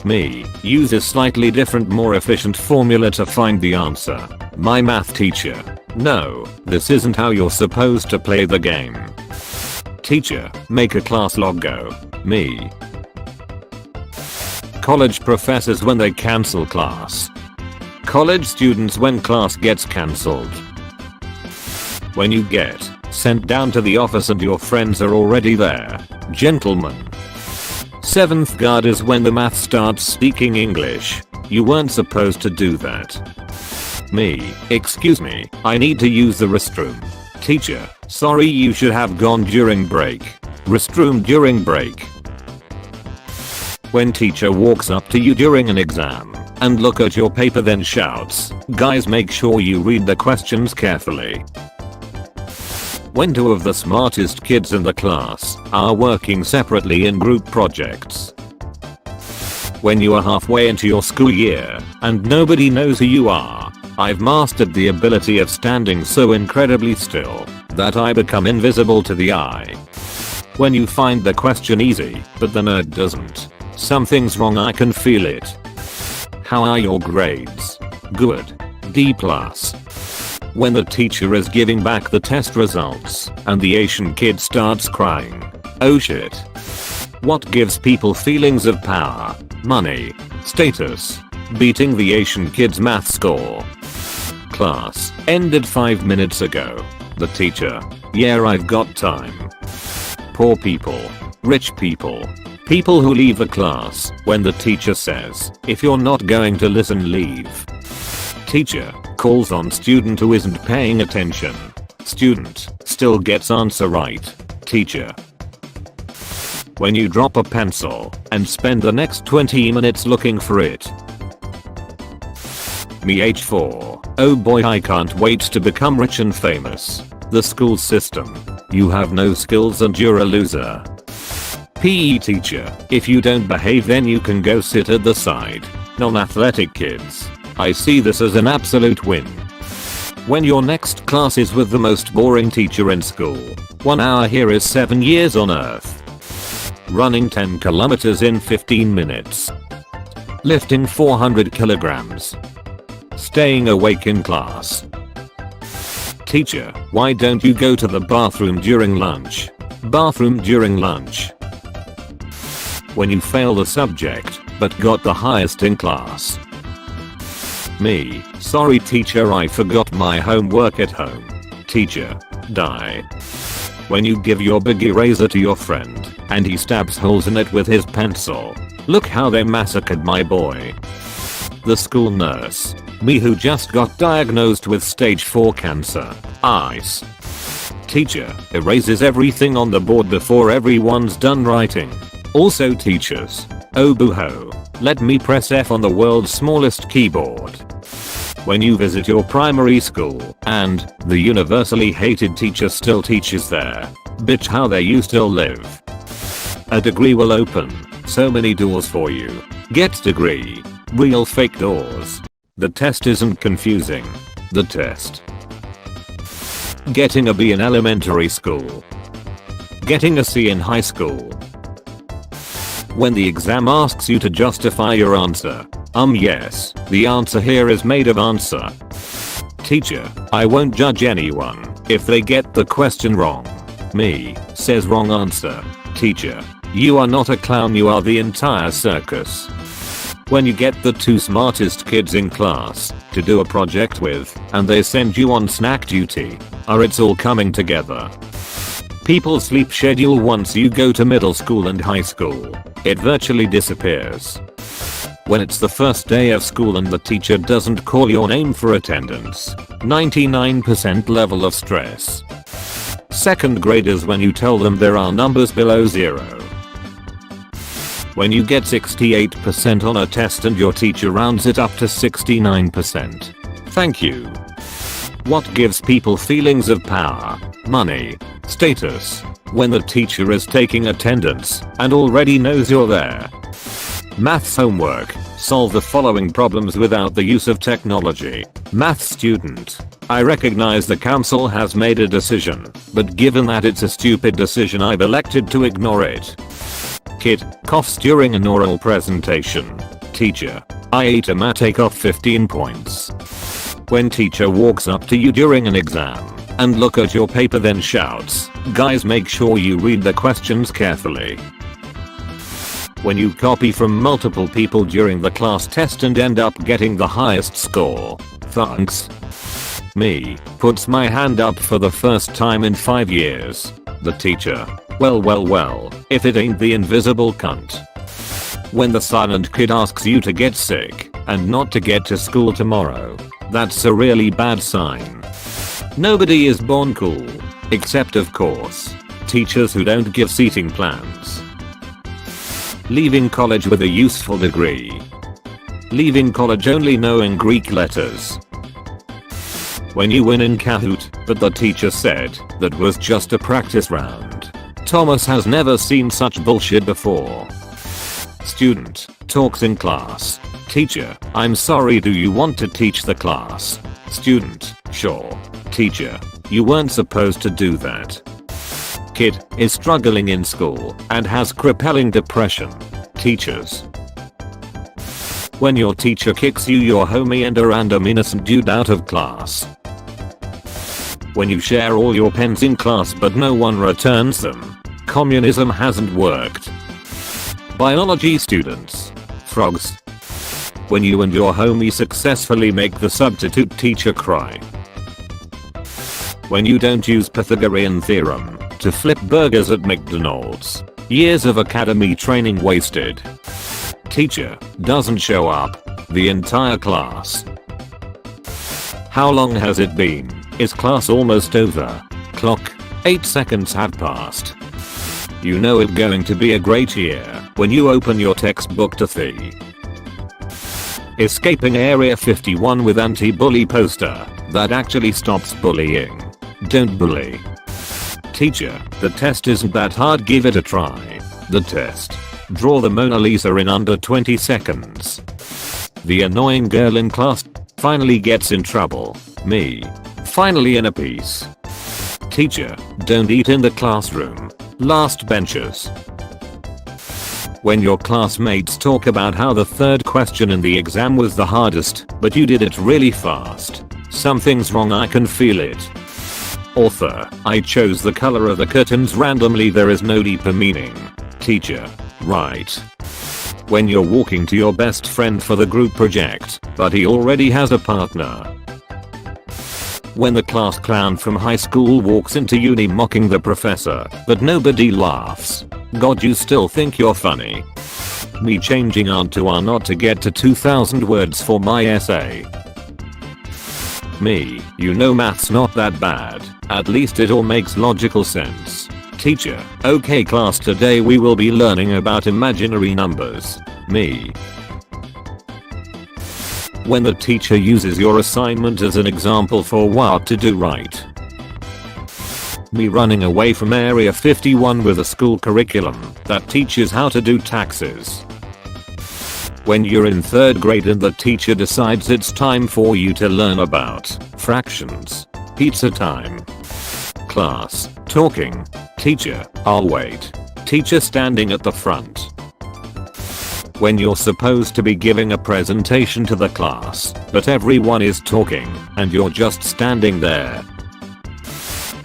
Me, use a slightly different, more efficient formula to find the answer. My math teacher. No, this isn't how you're supposed to play the game. Teacher, make a class logo. Me. College professors when they cancel class. College students when class gets cancelled. When you get sent down to the office and your friends are already there. Gentlemen. 7th guard is when the math starts speaking English. You weren't supposed to do that. Me, excuse me, I need to use the restroom. Teacher, sorry, you should have gone during break. Restroom during break. When teacher walks up to you during an exam and look at your paper then shouts, guys, make sure you read the questions carefully. When 2 of the smartest kids in the class are working separately in group projects. When you are halfway into your school year and nobody knows who you are. I've mastered the ability of standing so incredibly still that I become invisible to the eye. When you find the question easy, but the nerd doesn't. Something's wrong, I can feel it. How are your grades? Good. D+. When the teacher is giving back the test results and the Asian kid starts crying. Oh shit. What gives people feelings of power, money, status? Beating the Asian kid's math score. Class ended 5 minutes ago. The teacher. Yeah, I've got time. Poor people. Rich people. People who leave the class when the teacher says, if you're not going to listen, leave. Teacher calls on student who isn't paying attention. Student still gets answer right. Teacher. When you drop a pencil and spend the next 20 minutes looking for it. Me age 4. Oh boy, I can't wait to become rich and famous. The school system. You have no skills and you're a loser. PE teacher. If you don't behave then you can go sit at the side. Non-athletic kids. I see this as an absolute win. When your next class is with the most boring teacher in school. 1 hour here is 7 years on earth. Running 10 kilometers in 15 minutes. Lifting 400 kilograms. Staying awake in class. Teacher, why don't you go to the bathroom during lunch? Bathroom during lunch. When you fail the subject, but got the highest in class. Me, sorry teacher, I forgot my homework at home. Teacher, die. When you give your big eraser to your friend, and he stabs holes in it with his pencil. Look how they massacred my boy. The school nurse. Me who just got diagnosed with stage 4 cancer. Ice. Teacher, erases everything on the board before everyone's done writing. Also teachers. Oh boo-hoo. Let me press F on the world's smallest keyboard. When you visit your primary school and the universally hated teacher still teaches there. Bitch, how dare you still live. A degree will open so many doors for you. Get degree. Real fake doors. The test isn't confusing. The test. Getting a B in elementary school. Getting a C in high school. When the exam asks you to justify your answer. Yes, the answer here is made of answer. Teacher, I won't judge anyone if they get the question wrong. Me, says wrong answer. Teacher, you are not a clown, you are the entire circus. When you get the 2 smartest kids in class to do a project with and they send you on snack duty. It's all coming together. People's sleep schedule once you go to middle school and high school. It virtually disappears. When it's the first day of school and the teacher doesn't call your name for attendance. 99% level of stress. 2nd graders when you tell them there are numbers below 0. When you get 68% on a test and your teacher rounds it up to 69%. Thank you. What gives people feelings of power, money, status? When the teacher is taking attendance and already knows you're there. Maths homework. Solve the following problems without the use of technology. Math student. I recognize the council has made a decision, but given that it's a stupid decision I've elected to ignore it. Kid coughs during an oral presentation. Teacher, I ate a mat, take off 15 points. When teacher walks up to you during an exam and look at your paper then shouts, guys, make sure you read the questions carefully. When you copy from multiple people during the class test and end up getting the highest score. Thanks. Me, puts my hand up for the first time in 5 years. The teacher, well, if it ain't the invisible cunt. When the silent kid asks you to get sick and not to get to school tomorrow, that's a really bad sign. Nobody is born cool, except of course, teachers who don't give seating plans. Leaving college with a useful degree. Leaving college only knowing Greek letters. When you win in Kahoot, but the teacher said that was just a practice round. Thomas has never seen such bullshit before. Student, talks in class. Teacher, I'm sorry, do you want to teach the class? Student, sure. Teacher, you weren't supposed to do that. Kid, is struggling in school and has crippling depression. Teachers. When your teacher kicks you, your homie, and a random innocent dude out of class. When you share all your pens in class but no one returns them. Communism hasn't worked. Biology students. Frogs. When you and your homie successfully make the substitute teacher cry. When you don't use Pythagorean theorem to flip burgers at McDonald's. Years of academy training wasted. Teacher doesn't show up. The entire class. How long has it been? Is class almost over? Clock. 8 seconds have passed. You know it's going to be a great year when you open your textbook to see. Escaping Area 51 with anti-bully poster that actually stops bullying. Don't bully. Teacher, the test isn't that hard, give it a try. The test. Draw the Mona Lisa in under 20 seconds. The annoying girl in class finally gets in trouble. Me. Finally in a piece. Teacher, don't eat in the classroom. Last benchers. When your classmates talk about how the third question in the exam was the hardest, but you did it really fast. Something's wrong, I can feel it. Author, I chose the color of the curtains randomly, there is no deeper meaning. Teacher, right. When you're walking to your best friend for the group project, but he already has a partner. When the class clown from high school walks into uni mocking the professor, but nobody laughs. God, you still think you're funny. Me changing aunt to are not to get to 2,000 words for my essay. Me, you know math's not that bad, at least it all makes logical sense. Teacher, okay class, today we will be learning about imaginary numbers. Me. When the teacher uses your assignment as an example for what to do right. Me running away from Area 51 with a school curriculum that teaches how to do taxes. When you're in 3rd grade and the teacher decides it's time for you to learn about fractions. Pizza time. Class, talking. Teacher, I'll wait. Teacher standing at the front. When you're supposed to be giving a presentation to the class, but everyone is talking, and you're just standing there.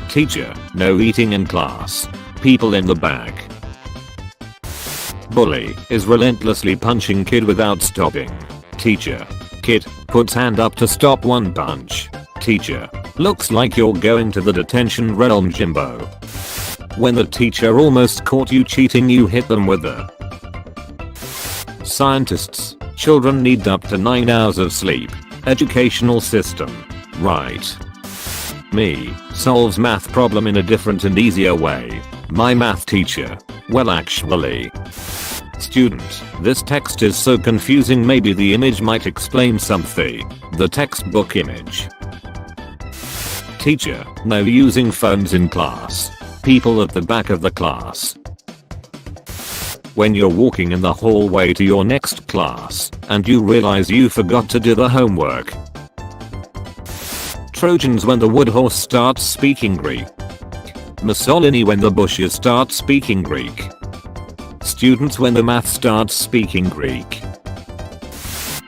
Teacher, no eating in class. People in the back. Bully is relentlessly punching kid without stopping. Teacher. Kid puts hand up to stop one punch. Teacher. Looks like you're going to the detention realm, Jimbo. When the teacher almost caught you cheating, you hit them with a. Scientists. Children need up to 9 hours of sleep. Educational system. Right. Me. Solves math problem in a different and easier way. My math teacher. Well, actually. Student, this text is so confusing, maybe the image might explain something. The textbook image. Teacher, no using phones in class. People at the back of the class. When you're walking in the hallway to your next class, and you realize you forgot to do the homework. Trojans when the wood horse starts speaking Greek. Mussolini when the bushes start speaking Greek. Students when the math starts speaking Greek.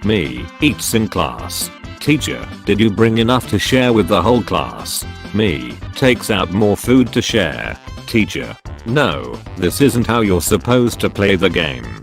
Me, eats in class. Teacher, did you bring enough to share with the whole class? Me, takes out more food to share. Teacher, no, this isn't how you're supposed to play the game.